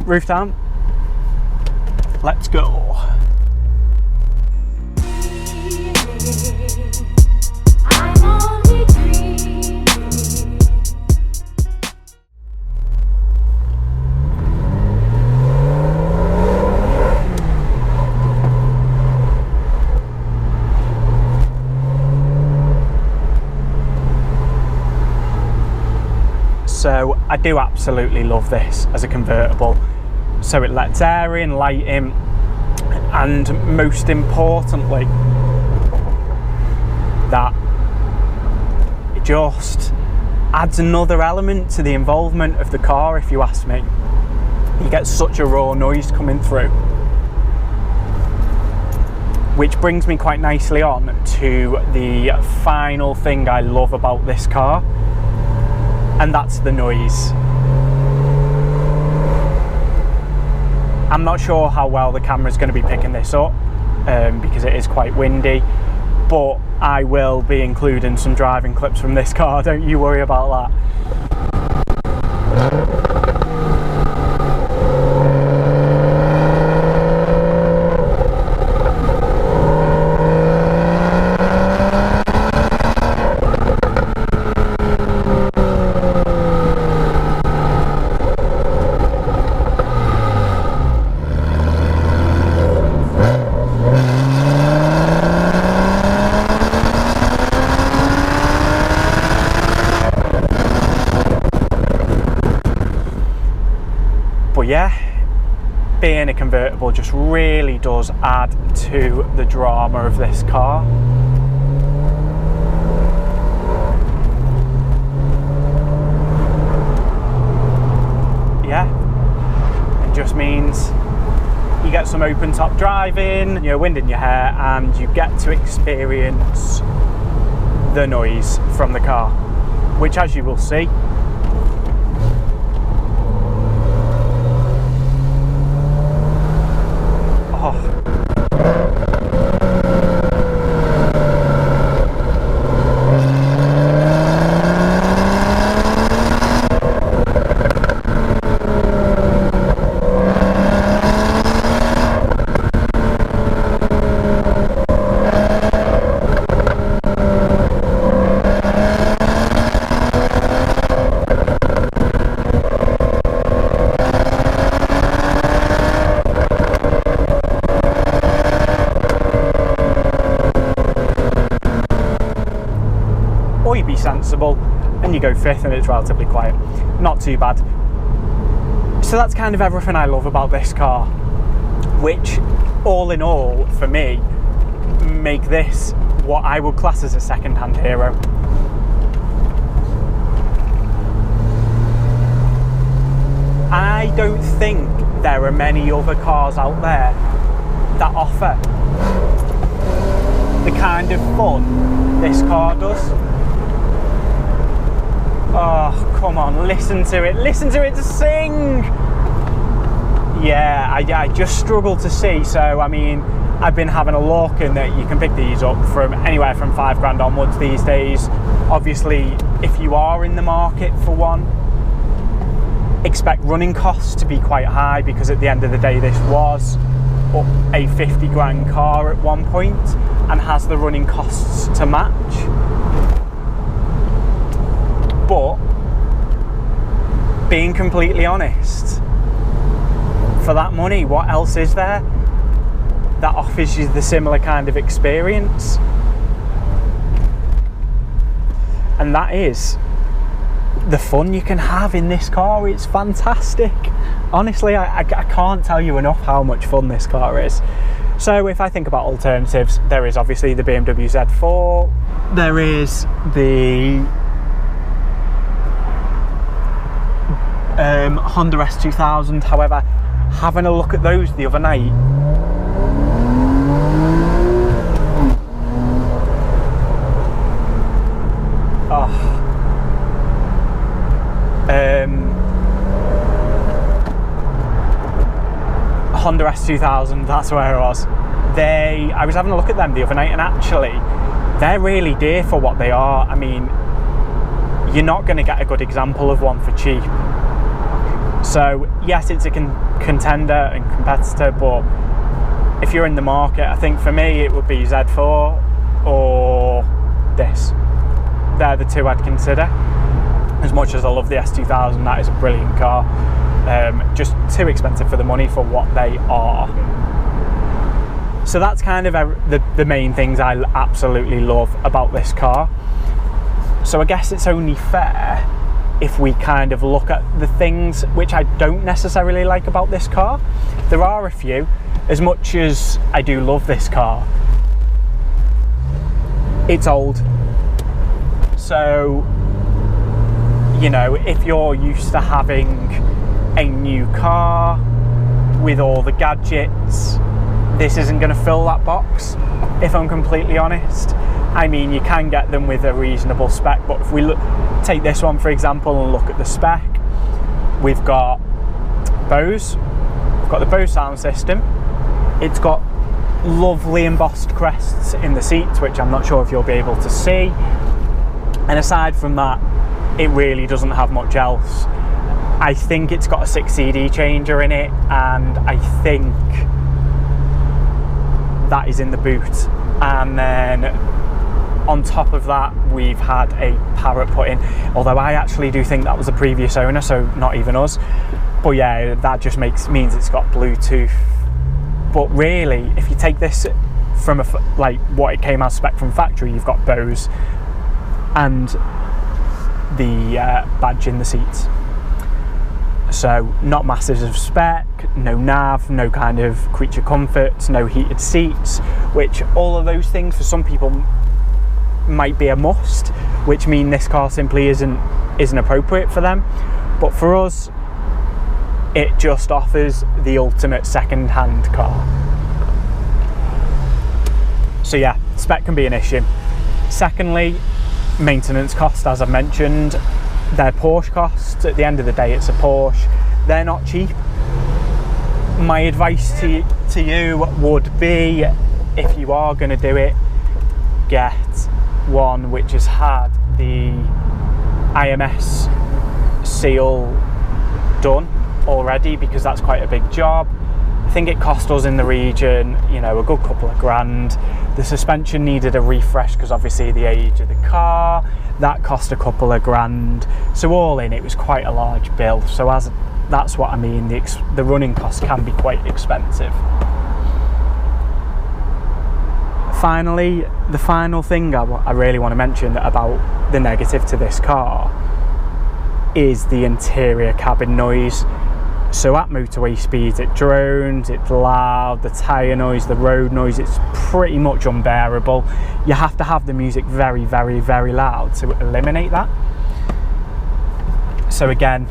roof down. Let's go. So I do absolutely love this as a convertible. So it lets air in, light in, and most importantly, that it just adds another element to the involvement of the car, if you ask me. You get such a raw noise coming through. Which brings me quite nicely on to the final thing I love about this car, and that's the noise. I'm not sure how well the camera's going to be picking this up because it is quite windy, but I will be including some driving clips from this car, don't you worry about that. Yeah, being a convertible just really does add to the drama of this car. Yeah, it just means you get some open top driving, you're wind in your hair, and you get to experience the noise from the car, which, as you will see, or you be sensible and you go fifth and it's relatively quiet. Not too bad. So that's kind of everything I love about this car, which all in all for me make this what I would class as a second-hand hero. I don't think there are many other cars out there that offer the kind of fun this car does. Oh, come on, listen to it sing! Yeah, I just struggle to see, so I mean, I've been having a look and that you can pick these up from anywhere from £5,000 onwards these days. Obviously, if you are in the market for one, expect running costs to be quite high, because at the end of the day this was a £50,000 car at one point and has the running costs to match. But being completely honest, for that money, what else is there that offers you the similar kind of experience? And that is the fun you can have in this car. It's fantastic. Honestly, I can't tell you enough how much fun this car is. So if I think about alternatives, there is obviously the BMW Z4, there is the Honda S2000. However, having a look at those the other night, Honda S2000, that's where I was. I was having a look at them the other night, and actually they're really dear for what they are. I mean, you're not going to get a good example of one for cheap. So yes, it's a contender and competitor, but if you're in the market, I think for me it would be Z4 or this. They're the two I'd consider. As much as I love the S2000, that is a brilliant car. Just too expensive for the money for what they are. So that's kind of the main things I absolutely love about this car. So I guess it's only fair if we kind of look at the things which I don't necessarily like about this car. There are a few. As much as I do love this car, it's old. So, you know, if you're used to having a new car with all the gadgets, this isn't going to fill that box, if I'm completely honest. I mean, you can get them with a reasonable spec, but if we take this one for example and look at the spec, we've got Bose, we've got the Bose sound system. It's got lovely embossed crests in the seats, which I'm not sure if you'll be able to see. And aside from that, it really doesn't have much else. I think it's got a 6 CD changer in it, and I think that is in the boot. And then on top of that, we've had a Parrot put in, although I actually do think that was the previous owner, so not even us. But yeah, that just means it's got Bluetooth. But really, if you take this from like what it came as spec from factory, you've got Bose and the badge in the seats. So not massive of spec, no nav, no kind of creature comforts, no heated seats, which all of those things for some people might be a must, which mean this car simply isn't appropriate for them. But for us, it just offers the ultimate second-hand car. So yeah, spec can be an issue. Secondly, maintenance cost, as I've mentioned. They're Porsche costs. At the end of the day, it's a Porsche. They're not cheap. My advice to you would be, if you are going to do it, get one which has had the IMS seal done already, because that's quite a big job. I think it cost us in the region, you know, a good couple of grand. The suspension needed a refresh because obviously the age of the car, that cost a couple of grand. So all in, it was quite a large bill. So that's what I mean, the running cost can be quite expensive. Finally, the final thing I really want to mention about the negative to this car is the interior cabin noise. So at motorway speeds, it drones, it's loud, the tyre noise, the road noise, it's pretty much unbearable. You have to have the music very, very, very loud to eliminate that. So again,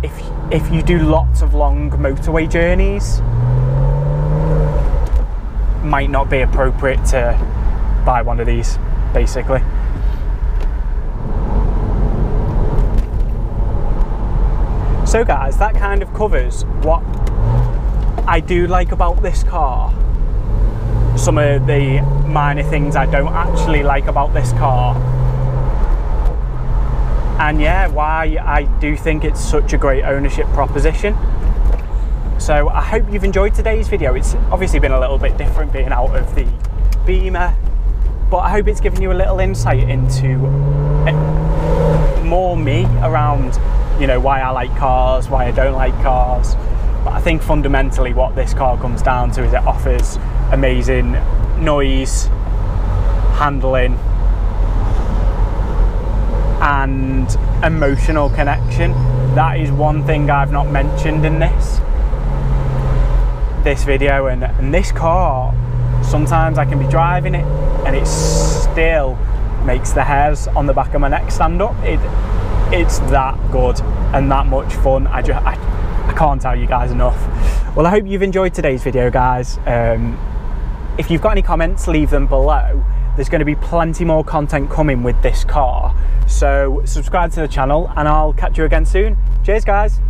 if you do lots of long motorway journeys, might not be appropriate to buy one of these, basically. So guys, that kind of covers what I do like about this car. Some of the minor things I don't actually like about this car. And yeah, why I do think it's such a great ownership proposition. So I hope you've enjoyed today's video. It's obviously been a little bit different being out of the Beamer, but I hope it's given you a little insight into more me around, you know, why I like cars, why I don't like cars. But I think fundamentally what this car comes down to is it offers amazing noise, handling, and emotional connection. That is one thing I've not mentioned in this video, and this car, sometimes I can be driving it and it still makes the hairs on the back of my neck stand up. It's that good and that much fun. I can't tell you guys enough. Well, I hope you've enjoyed today's video, guys. If you've got any comments, leave them below. There's going to be plenty more content coming with this car, so subscribe to the channel and I'll catch you again soon. Cheers, guys.